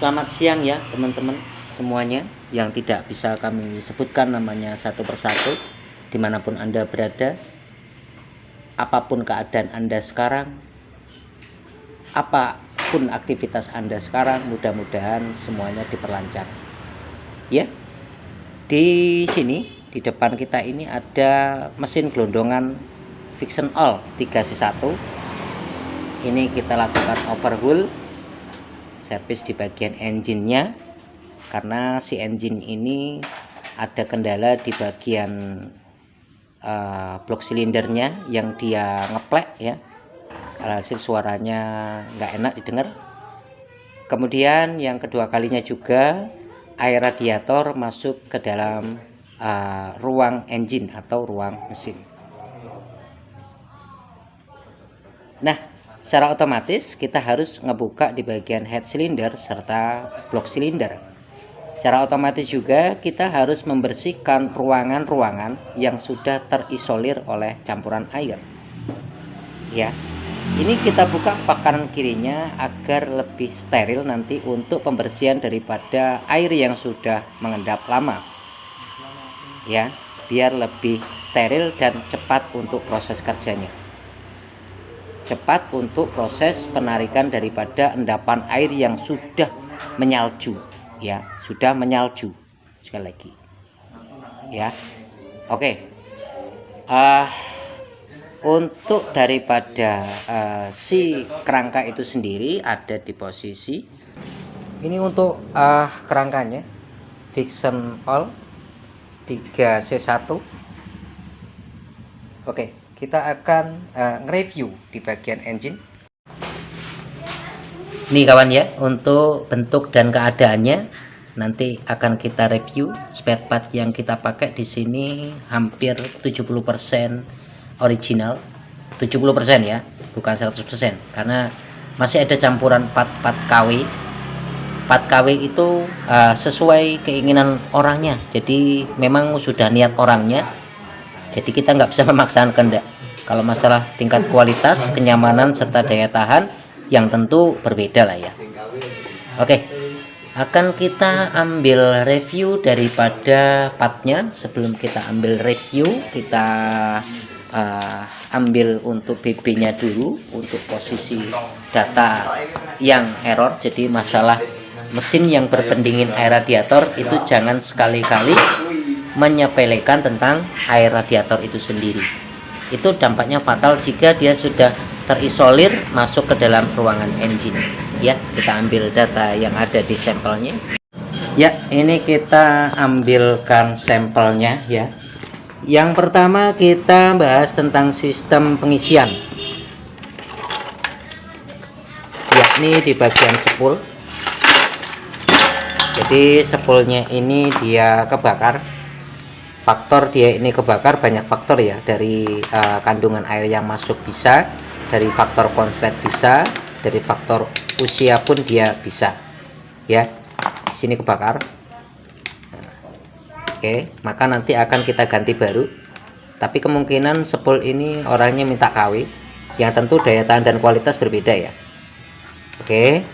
Selamat siang ya teman-teman semuanya yang tidak bisa kami sebutkan namanya satu persatu, dimanapun Anda berada, apapun keadaan Anda sekarang, apapun aktivitas Anda sekarang, mudah-mudahan semuanya diperlancar ya. Di sini di depan kita ini ada mesin gelondongan Viction All 3C1. Ini kita lakukan overhaul, servis di bagian engine-nya, karena si engine ini ada kendala di bagian blok silindernya yang dia ngeplek ya, hasil suaranya nggak enak didengar. Kemudian yang kedua kalinya juga air radiator masuk ke dalam ruang engine atau ruang mesin. Nah, secara otomatis kita harus ngebuka di bagian head cylinder serta blok silinder. Secara otomatis juga kita harus membersihkan ruangan-ruangan yang sudah terisolir oleh campuran air. Ya, ini kita buka pak kanan kirinya agar lebih steril nanti untuk pembersihan daripada air yang sudah mengendap lama. Ya, biar lebih steril dan cepat untuk proses kerjanya. Cepat untuk proses penarikan daripada endapan air yang sudah menyalju ya, sudah menyalju. Sekali lagi ya. Oke, untuk daripada si kerangka itu sendiri ada di posisi ini. Untuk kerangkanya Viction All 3C1. Oke, kita akan nge-review di bagian engine. Nih kawan ya, untuk bentuk dan keadaannya nanti akan kita review. Spare part yang kita pakai di sini hampir 70% original. 70% ya, bukan 100%, karena masih ada campuran part-part KW. Part KW itu sesuai keinginan orangnya. Jadi memang sudah niat orangnya. Jadi kita nggak bisa memaksakan kehendak. Kalau masalah tingkat kualitas, kenyamanan, serta daya tahan yang tentu berbeda lah ya. Oke, akan kita ambil review daripada partnya. Sebelum kita ambil review, kita ambil untuk BB-nya dulu, untuk posisi data yang error. Jadi masalah mesin yang berpendingin air radiator itu jangan sekali-kali menyepelekan tentang air radiator itu sendiri. Itu dampaknya fatal jika dia sudah terisolir masuk ke dalam ruangan engine ya. Kita ambil data yang ada di sampelnya ya. Ini kita ambilkan sampelnya ya. Yang pertama kita bahas tentang sistem pengisian, yakni di bagian spool. Jadi spoolnya ini dia kebakar. Faktor dia ini kebakar banyak faktor ya, dari kandungan air yang masuk bisa, dari faktor konslet bisa, dari faktor usia pun dia bisa ya. Di sini kebakar. Oke, maka nanti akan kita ganti baru, tapi kemungkinan spool ini orangnya minta KW, yang tentu daya tahan dan kualitas berbeda ya. Oke,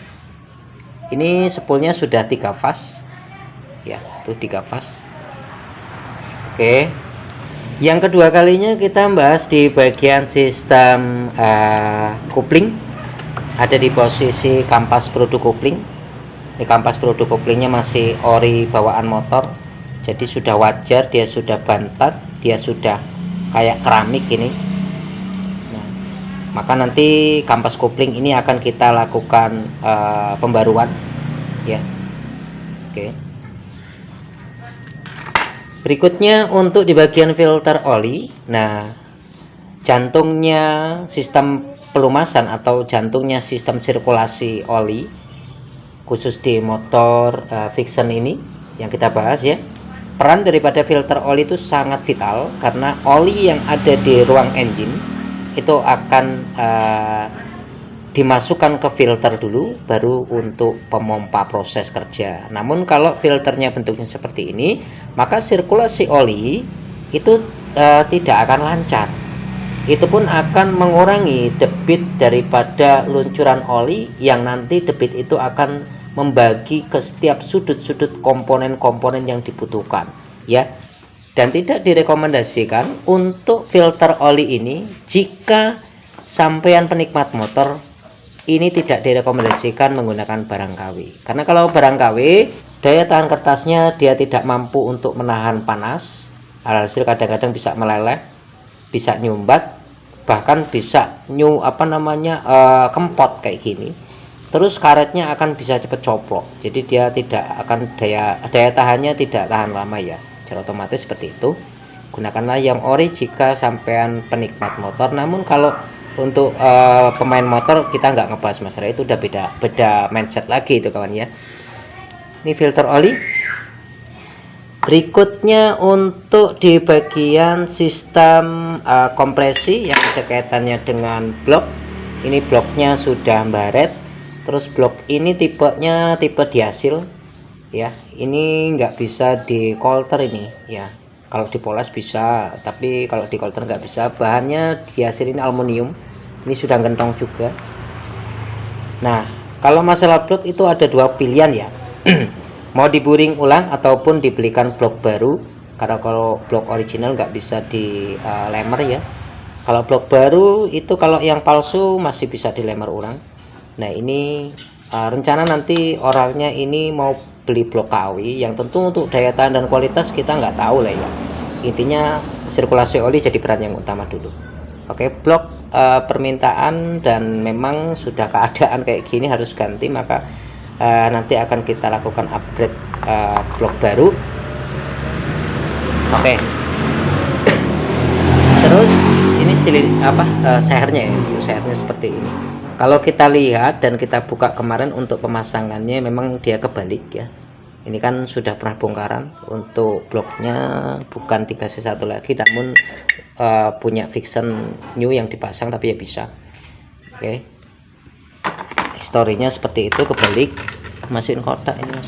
ini spoolnya sudah 3 fas ya, itu 3 fas. Oke, yang kedua kalinya kita bahas di bagian sistem coupling. Ada di posisi kampas produk coupling. Di kampas produk couplingnya masih ori bawaan motor, jadi sudah wajar dia sudah bantat, dia sudah kayak keramik ini. Nah, maka nanti kampas coupling ini akan kita lakukan pembaruan ya. Oke. Berikutnya untuk di bagian filter oli. Nah, jantungnya sistem pelumasan atau jantungnya sistem sirkulasi oli khusus di motor Viction ini yang kita bahas ya. Peran daripada filter oli itu sangat vital, karena oli yang ada di ruang engine itu akan dimasukkan ke filter dulu, baru untuk pemompa proses kerja. Namun kalau filternya bentuknya seperti ini, maka sirkulasi oli itu tidak akan lancar itu pun akan mengurangi debit daripada luncuran oli, yang nanti debit itu akan membagi ke setiap sudut-sudut komponen-komponen yang dibutuhkan ya. Dan tidak direkomendasikan untuk filter oli ini jika sampean penikmat motor ini tidak direkomendasikan menggunakan barang KW. Karena kalau barang KW, daya tahan kertasnya dia tidak mampu untuk menahan panas. Alhasil kadang-kadang bisa meleleh, bisa nyumbat, bahkan bisa kempot kayak gini. Terus karetnya akan bisa cepat coplok. Jadi dia tidak akan daya tahannya tidak tahan lama ya. Secara otomatis seperti itu. Gunakanlah yang ori jika sampean penikmat motor. Namun kalau untuk pemain motor kita nggak ngebahas masalah itu, udah beda mindset lagi itu kawan ya. Ini filter oli. Berikutnya untuk di bagian sistem kompresi yang ada kaitannya dengan blok. Ini bloknya sudah baret. Terus blok ini tipenya tipe diasil ya. Ini nggak bisa di coulter ini ya. Kalau dipoles bisa, tapi kalau di coulter nggak bisa. Bahannya diasil, ini aluminium. Ini sudah gentong juga. Nah, kalau masalah blok itu ada dua pilihan ya. Mau diburing ulang ataupun dibelikan blok baru. Karena kalau blok original nggak bisa dilemer ya. Kalau blok baru itu, kalau yang palsu masih bisa dilemer ulang. Nah, ini rencana nanti orangnya ini mau beli blok KW, yang tentu untuk daya tahan dan kualitas kita nggak tahu lah ya. Intinya sirkulasi oli jadi peran yang utama dulu. Oke, blok permintaan dan memang sudah keadaan kayak gini harus ganti, maka nanti akan kita lakukan upgrade blok baru. Oke. Terus ini sehernya ya. Untuk sehernya seperti ini. Kalau kita lihat dan kita buka kemarin untuk pemasangannya, memang dia kebalik ya. Ini kan sudah pernah bongkaran. Untuk bloknya bukan 3C1 lagi, namun punya fiction new yang dipasang, tapi ya bisa. Oke. Historinya seperti itu, kebalik. Masukin kotak ini mas.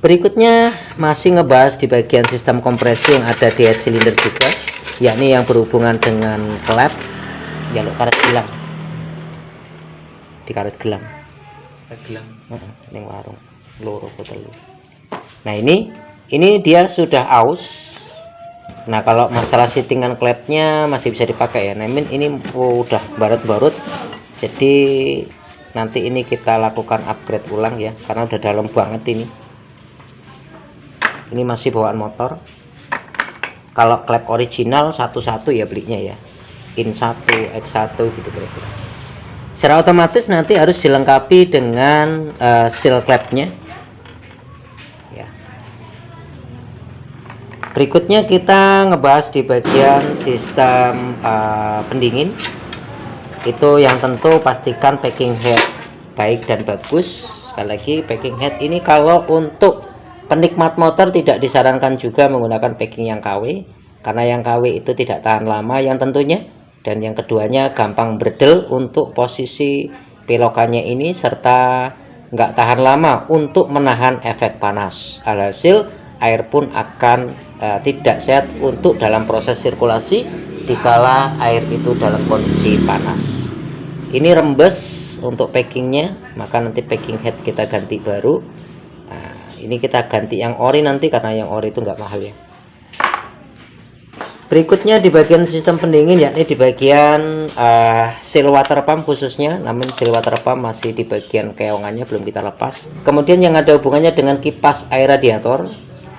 Berikutnya masih ngebahas di bagian sistem kompresi yang ada di head cylinder juga, yakni yang berhubungan dengan klep. Jaluk karet gelang, di karet gelang ini warung loro telu. Nah ini dia sudah aus. Nah kalau masalah settingan klepnya masih bisa dipakai ya. Namun ini udah barut-barut, jadi nanti ini kita lakukan upgrade ulang ya, karena udah dalam banget ini masih bawaan motor. Kalau klep original satu-satu ya belinya ya, in 1 X1 gitu kira-kira. Secara otomatis nanti harus dilengkapi dengan seal klepnya ya. Berikutnya kita ngebahas di bagian sistem pendingin. Itu yang tentu pastikan packing head baik dan bagus. Sekali lagi, packing head ini kalau untuk penikmat motor tidak disarankan juga menggunakan packing yang KW, karena yang KW itu tidak tahan lama yang tentunya. Dan yang keduanya gampang berdel untuk posisi belokannya ini, serta nggak tahan lama untuk menahan efek panas. Alhasil air pun akan tidak sehat untuk dalam proses sirkulasi dikala air itu dalam kondisi panas. Ini rembes untuk packingnya, maka nanti packing head kita ganti baru. Nah, ini kita ganti yang ori nanti, karena yang ori itu nggak mahal ya. Berikutnya di bagian sistem pendingin, yakni di bagian seal water pump khususnya. Namun seal water pump masih di bagian keongannya belum kita lepas. Kemudian yang ada hubungannya dengan kipas air radiator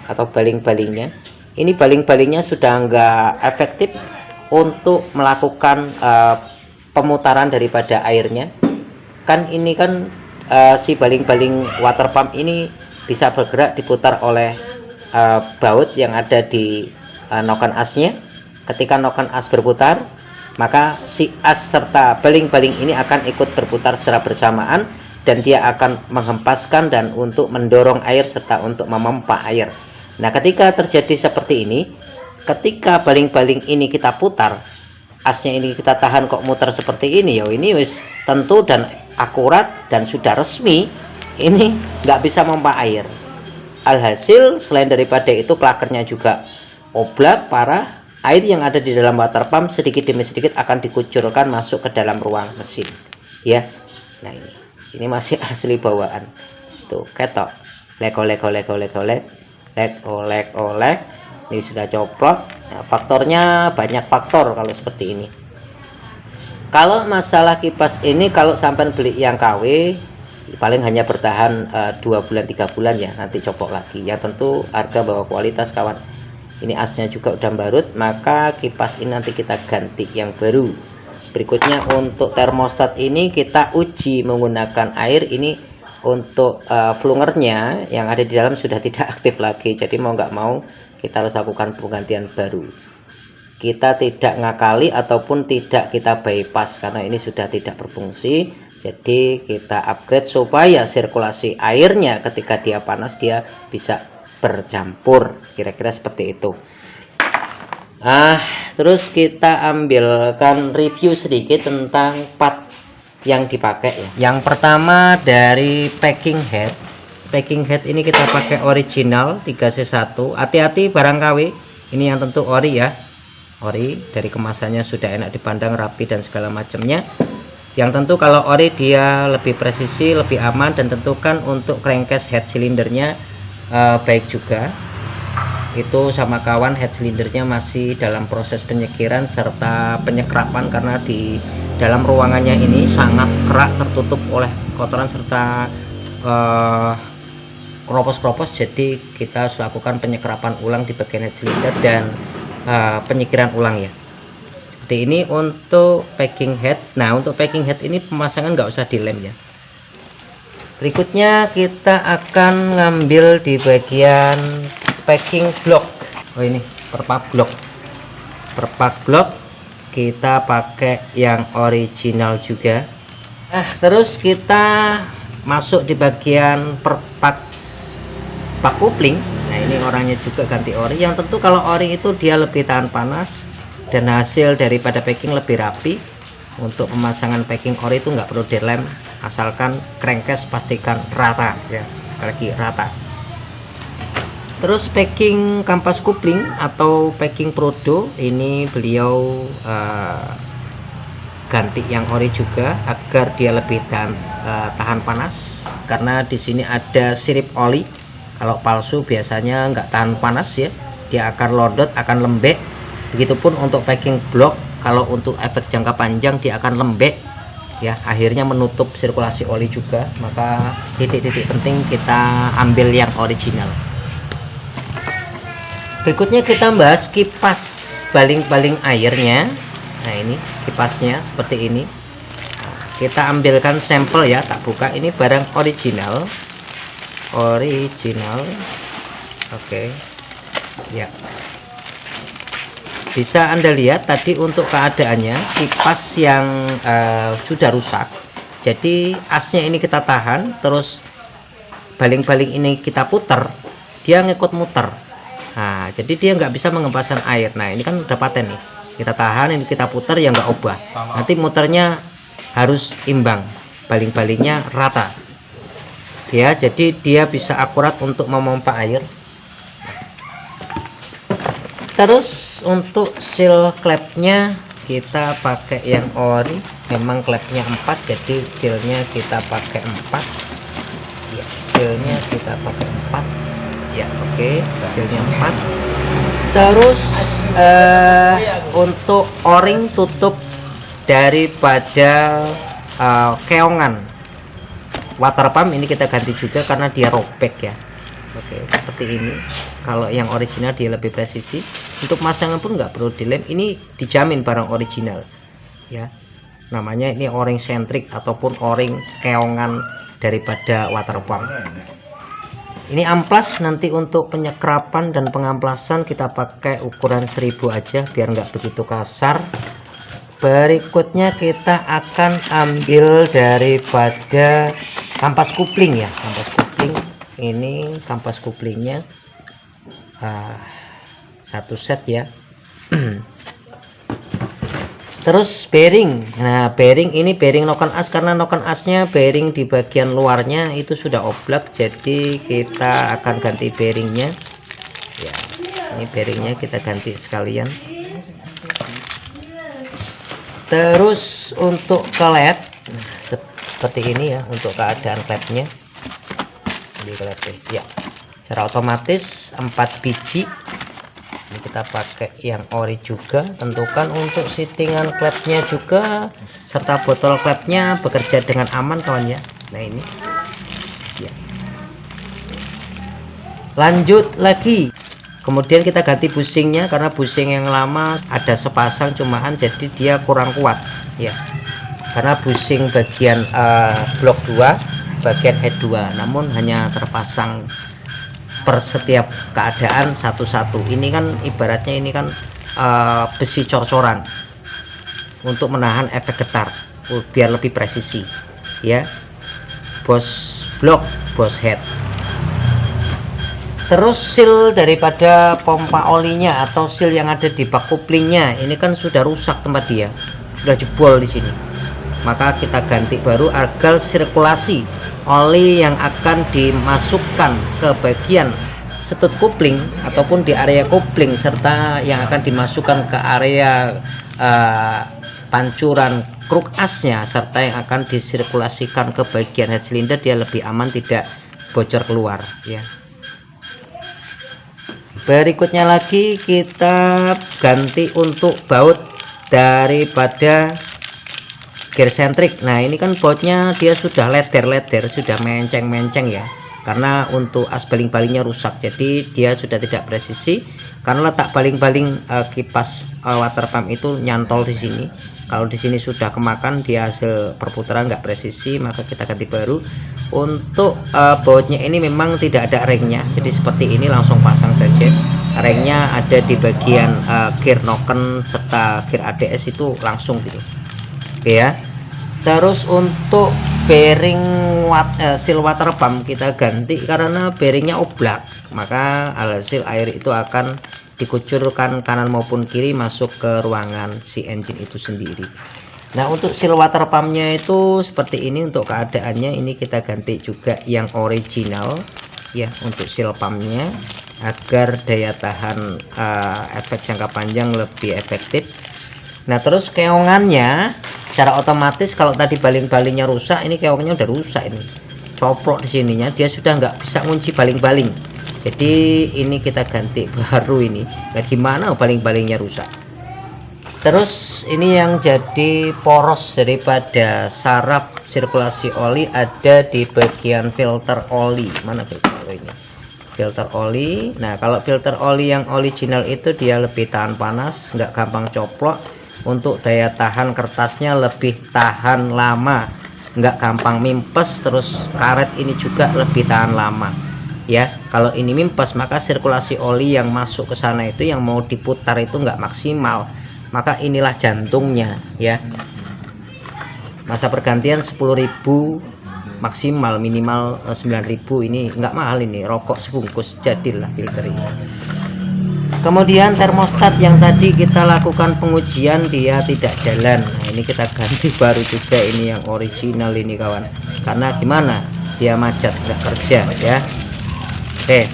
atau baling-balingnya. Ini baling-balingnya sudah nggak efektif untuk melakukan pemutaran daripada airnya. Kan ini kan si baling-baling water pump ini bisa bergerak diputar oleh baut yang ada di noken asnya. Ketika noken as berputar, maka si as serta baling-baling ini akan ikut berputar secara bersamaan, dan dia akan menghempaskan dan untuk mendorong air serta untuk memompa air. Nah, ketika terjadi seperti ini, ketika baling-baling ini kita putar, asnya ini kita tahan kok muter seperti ini, ya ini wis tentu dan akurat dan sudah resmi ini nggak bisa memompa air. Alhasil selain daripada itu klakernya juga oblak parah, air yang ada di dalam water pump sedikit demi sedikit akan dikucurkan masuk ke dalam ruang mesin ya. Nah ini masih asli bawaan tuh, ketok olek ini sudah coplok. Nah, faktornya banyak faktor kalau seperti ini. Kalau masalah kipas ini, kalau sampai beli yang KW paling hanya bertahan 2 bulan 3 bulan ya, nanti coplok lagi. Yang tentu harga bawa kualitas kawan. Ini asnya juga udah barut, maka kipas ini nanti kita ganti yang baru. Berikutnya untuk termostat ini kita uji menggunakan air. Ini untuk flungernya yang ada di dalam sudah tidak aktif lagi, jadi mau nggak mau kita harus lakukan penggantian baru. Kita tidak ngakali ataupun tidak kita bypass karena ini sudah tidak berfungsi, jadi kita upgrade supaya sirkulasi airnya ketika dia panas dia bisa bercampur, kira-kira seperti itu. Terus kita ambilkan review sedikit tentang part yang dipakai ya. Yang pertama dari packing head. Packing head ini kita pakai original 3C1. Hati-hati barang KW. Ini yang tentu ori ya. Ori, dari kemasannya sudah enak dipandang, rapi dan segala macamnya. Yang tentu kalau ori dia lebih presisi, lebih aman, dan tentukan untuk crankcase head silindernya baik juga. Itu sama kawan, head silindernya masih dalam proses penyekiran serta penyekrapan karena di dalam ruangannya ini sangat kerak, tertutup oleh kotoran serta keropos-keropos, jadi kita harus lakukan penyekrapan ulang di bagian head silinder dan penyikiran ulang ya. Seperti ini untuk packing head. Nah untuk packing head ini pemasangan nggak usah dilem ya. Berikutnya kita akan ngambil di bagian packing block. Oh ini perpak block kita pakai yang original juga. Terus kita masuk di bagian perpak kupling. Nah ini orangnya juga ganti ori. Yang tentu kalau ori itu dia lebih tahan panas dan hasil daripada packing lebih rapi. Untuk pemasangan packing ori itu nggak perlu dilem, asalkan crankcase pastikan rata ya, lagi rata. Terus packing kampas kupling atau packing Prodo ini beliau ganti yang ori juga agar dia lebih tahan panas, karena di sini ada sirip oli. Kalau palsu biasanya nggak tahan panas ya, dia akan lodot, akan lembek. Begitupun untuk packing block, kalau untuk efek jangka panjang dia akan lembek ya, akhirnya menutup sirkulasi oli juga. Maka titik-titik penting kita ambil yang original. Berikutnya kita bahas kipas baling-baling airnya. Nah ini kipasnya seperti ini. Kita ambilkan sampel ya, tak buka. Ini barang original. Oke. Ya, bisa Anda lihat tadi untuk keadaannya kipas yang sudah rusak, jadi asnya ini kita tahan, terus baling-baling ini kita putar, dia ngikut muter. Nah jadi dia nggak bisa mengempaskan air. Nah ini kan udah paten nih, kita tahan, ini kita putar ya nggak ubah, nanti muternya harus imbang, baling-balingnya rata ya, jadi dia bisa akurat untuk memompa air. Terus untuk seal klepnya kita pakai yang ori, memang klepnya 4, jadi sealnya kita pakai 4 ya, sealnya kita pakai 4 ya. Oke, sealnya 4. Terus untuk o-ring tutup daripada keongan water pump ini kita ganti juga karena dia robek ya. Oke, seperti ini. Kalau yang original dia lebih presisi. Untuk masangan pun nggak perlu dilem, ini dijamin barang original ya. Namanya ini o-ring sentrik ataupun o-ring keongan daripada water pump. Ini amplas, nanti untuk penyekrapan dan pengamplasan kita pakai ukuran 1000 aja biar nggak begitu kasar. Berikutnya kita akan ambil daripada kampas kupling ya, kampas kupling. Ini kampas kuplingnya satu set ya. Terus bearing. Nah bearing ini bearing noken as, karena noken asnya bearing di bagian luarnya itu sudah oblak, jadi kita akan ganti bearingnya ya. Ini bearingnya kita ganti sekalian. Terus untuk klep seperti ini ya, untuk keadaan klepnya ini klepnya ya, secara otomatis 4 biji. Ini kita pakai yang ori juga. Tentukan untuk settingan klepnya juga serta botol klepnya bekerja dengan aman kawan ya. Nah ini ya. Lanjut lagi, kemudian kita ganti bushingnya karena bushing yang lama ada sepasang cumaan jadi dia kurang kuat ya, karena bushing bagian blok 2 bagian head 2 namun hanya terpasang per setiap keadaan satu-satu. Ini kan ibaratnya ini kan besi cor-coran untuk menahan efek getar biar lebih presisi ya, bos blok, bos head. Terus seal daripada pompa olinya atau seal yang ada di bak kuplingnya ini kan sudah rusak tempat dia, sudah jebol di sini. Maka kita ganti baru agar sirkulasi oli yang akan dimasukkan ke bagian setut kupling ataupun di area kupling serta yang akan dimasukkan ke area pancuran kruk asnya serta yang akan disirkulasikan ke bagian head cylinder, dia lebih aman tidak bocor keluar ya. Berikutnya lagi kita ganti untuk baut daripada gear sentrik. Nah ini kan bautnya dia sudah leder-leder, sudah menceng-menceng ya, karena untuk as baling-balingnya rusak, jadi dia sudah tidak presisi karena letak baling-baling kipas water pump itu nyantol di sini. Kalau di sini sudah kemakan, dia hasil perputaran nggak presisi, maka kita ganti baru. Untuk bautnya ini memang tidak ada ringnya, jadi seperti ini langsung pasang saja. Ringnya ada di bagian gear noken serta gear ADS itu langsung gitu. Oke ya. Terus untuk bearing seal water pump kita ganti karena bearingnya oblak, maka alhasil air itu akan dikucurkan kanan maupun kiri masuk ke ruangan si engine itu sendiri. Nah untuk seal water pumpnya itu seperti ini untuk keadaannya. Ini kita ganti juga yang original ya untuk seal pumpnya agar daya tahan efek jangka panjang lebih efektif. Nah terus keongannya secara otomatis kalau tadi baling-balingnya rusak, ini keongnya udah rusak, ini coplok di sininya, dia sudah nggak bisa ngunci baling-baling. Jadi ini kita ganti baru ini. Nah gimana baling-balingnya rusak. Terus ini yang jadi poros daripada saraf sirkulasi oli ada di bagian filter oli. Mana filter olinya? Filter oli. Nah kalau filter oli yang original itu dia lebih tahan panas, nggak gampang coplok. Untuk daya tahan kertasnya lebih tahan lama, nggak gampang mimpes. Terus karet ini juga lebih tahan lama ya. Kalau ini mimpes maka sirkulasi oli yang masuk ke sana itu yang mau diputar itu nggak maksimal, maka inilah jantungnya ya. Masa pergantian 10.000 maksimal, minimal 9.000. Ini nggak mahal, ini rokok sebungkus jadilah filter ini. Kemudian termostat yang tadi kita lakukan pengujian dia tidak jalan. Nah ini kita ganti baru juga, ini yang original ini kawan, karena gimana dia macet nggak kerja ya. Oke,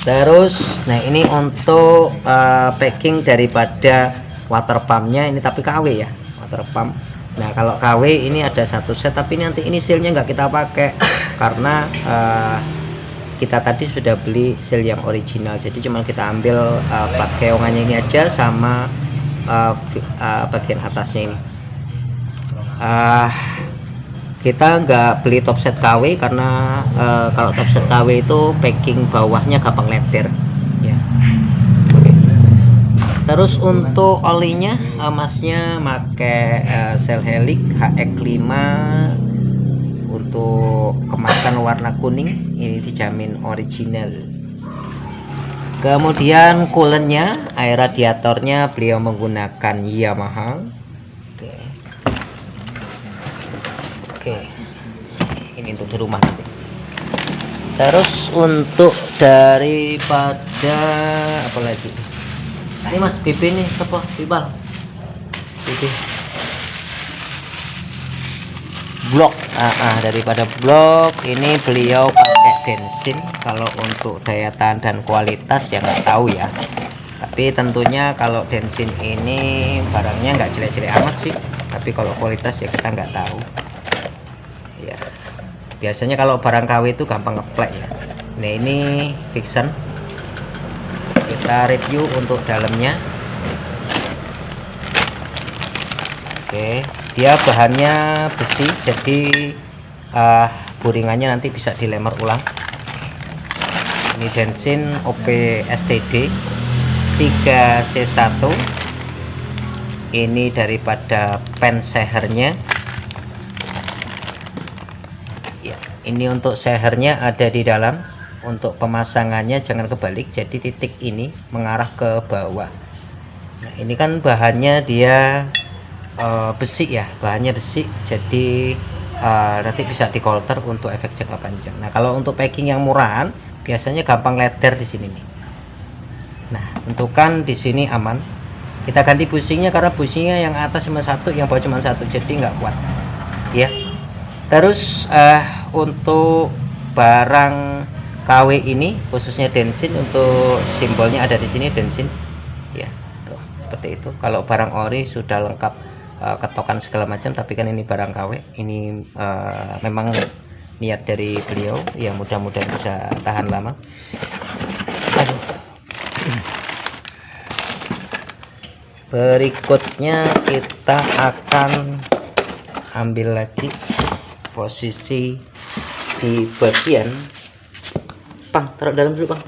terus nah ini untuk packing daripada water pumpnya ini, tapi KW ya water pump. Nah kalau KW ini ada satu set, tapi nanti ini sealnya nggak kita pakai karena kita tadi sudah beli seal yang original, jadi cuma kita ambil plat keongannya ini aja sama bagian atasnya ini. Kita nggak beli top set KW karena kalau top set KW itu packing bawahnya gampang leder ya. Terus untuk olinya masnya pakai Shell Helix HX5 untuk kemasan warna kuning, ini dijamin original. Kemudian coolannya, air radiatornya beliau menggunakan Yamaha. Oke. Ini untuk di rumah nanti. Terus untuk daripada apa lagi? Ini Mas BB nih, apa Bibal? BB. Blok, daripada blok ini beliau pakai bensin. Kalau untuk daya tahan dan kualitas ya nggak tahu ya, Tapi tentunya kalau Densin ini barangnya nggak jelek-jelek amat sih, tapi kalau kualitas ya kita nggak tahu ya. Biasanya kalau barang KW itu gampang ngeplek ya. Nah ini Vixen, kita review untuk dalamnya. Oke, dia bahannya besi, jadi buringannya nanti bisa dilemar ulang. Ini Densin OP STD 3C1. Ini daripada pen sehernya ya. Ini untuk sehernya ada di dalam. Untuk pemasangannya jangan kebalik, jadi titik ini mengarah ke bawah. Nah ini kan bahannya dia besi ya, bahannya besi, jadi nanti bisa dikolter untuk efek jangka panjang. Nah kalau untuk packing yang murahan biasanya gampang leder di sini nih. Nah untukan di sini aman. Kita ganti bushingnya karena bushingnya yang atas cuma satu, yang bawah cuma satu, jadi nggak kuat ya. Terus untuk barang KW ini khususnya Densin, untuk simbolnya ada di sini Densin ya, tuh seperti itu. Kalau barang ori sudah lengkap ketokan segala macam, tapi kan ini barang KW, ini memang niat dari beliau ya, mudah-mudahan bisa tahan lama. Berikutnya kita akan ambil lagi posisi di bagian Bang, taruh dalam dulu Bang,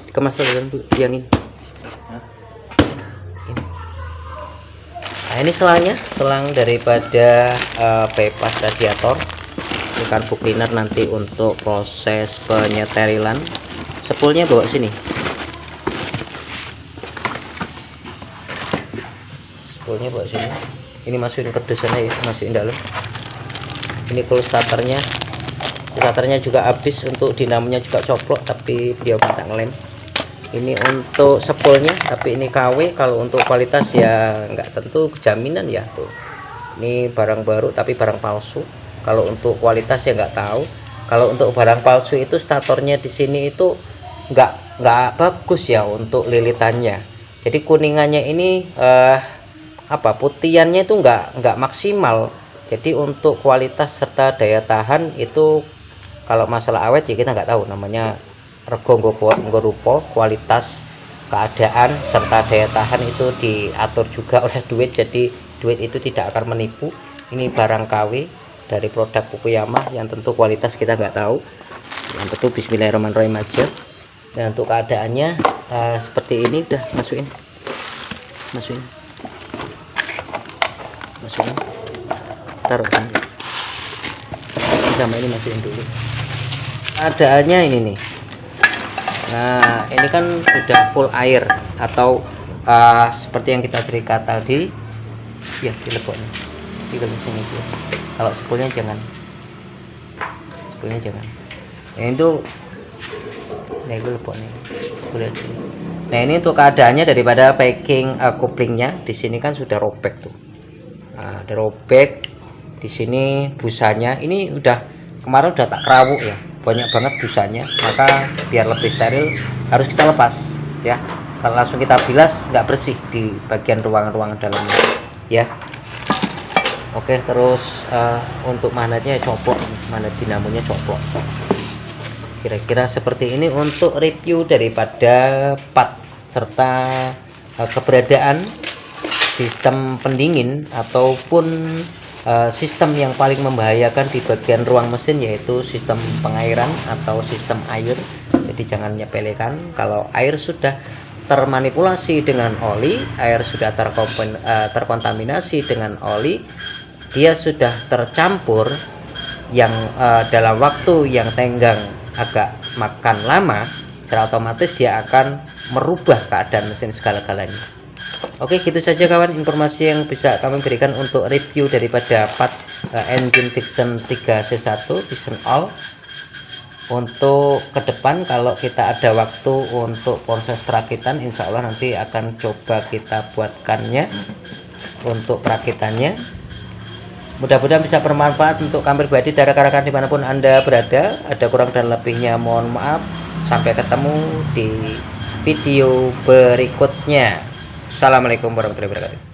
dikemas dalam dulu yang ini. Nah ini selangnya, selang daripada bypass radiator. Ini karbu cleaner nanti untuk proses penyeterilan. Spoolnya bawa sini, spoolnya bawa sini. Ini masukin ke sana ya, masukin dalam. Ini cool starternya. Starternya juga habis, untuk dinamonya juga coplok, tapi beliau minta ngelem. Ini untuk spoolnya, tapi ini KW. Kalau untuk kualitas ya nggak tentu jaminan ya. Tuh ini barang baru tapi barang palsu. Kalau untuk kualitas ya nggak tahu. Kalau untuk barang palsu itu statornya di sini itu nggak bagus ya untuk lilitannya. Jadi kuningannya ini putihannya itu nggak maksimal. Jadi untuk kualitas serta daya tahan itu, kalau masalah awet ya kita nggak tahu, namanya rego nggo rupa, kualitas, keadaan serta daya tahan itu diatur juga oleh duit, jadi duit itu tidak akan menipu. Ini barang KW dari produk Fukuyama yang tentu kualitas kita nggak tahu, yang tentu bismillahirrahmanirrahim aja. Dan untuk keadaannya seperti ini, udah masukin taruh sama ini, masukin dulu. Keadaannya ini nih. Nah ini kan sudah full air, atau seperti yang kita cerita tadi ya, dileboknya tinggal sini dulu. Kalau spoolnya jangan, nah itu leboknya. Nah ini untuk keadaannya daripada packing couplingnya di sini kan sudah robek tuh. Nah, ada robek di sini. Busanya ini kemarin udah tak kerawuk ya, banyak banget busanya, maka biar lebih steril harus kita lepas ya. Kalau langsung kita bilas nggak bersih di bagian ruangan-ruangan dalamnya ya. Oke, terus untuk magnetnya coplok, magnet dinamonya coplok. Kira-kira seperti ini untuk review daripada part serta keberadaan sistem pendingin ataupun sistem yang paling membahayakan di bagian ruang mesin, yaitu sistem pengairan atau sistem air. Jadi jangan nyepelekan. Kalau air sudah termanipulasi dengan oli, air sudah terkontaminasi dengan oli, dia sudah tercampur yang dalam waktu yang tenggang agak makan lama, secara otomatis dia akan merubah keadaan mesin segala-galanya. Oke, gitu saja kawan informasi yang bisa kami berikan untuk review daripada part engine Vixen 3C1 Vixen All. Untuk ke depan kalau kita ada waktu untuk proses perakitan, insya Allah nanti akan coba kita buatkannya untuk perakitannya. Mudah-mudahan bisa bermanfaat untuk kami pribadi dan rekan-rekan dimanapun Anda berada. Ada kurang dan lebihnya mohon maaf. Sampai ketemu di video berikutnya. Assalamualaikum warahmatullahi wabarakatuh.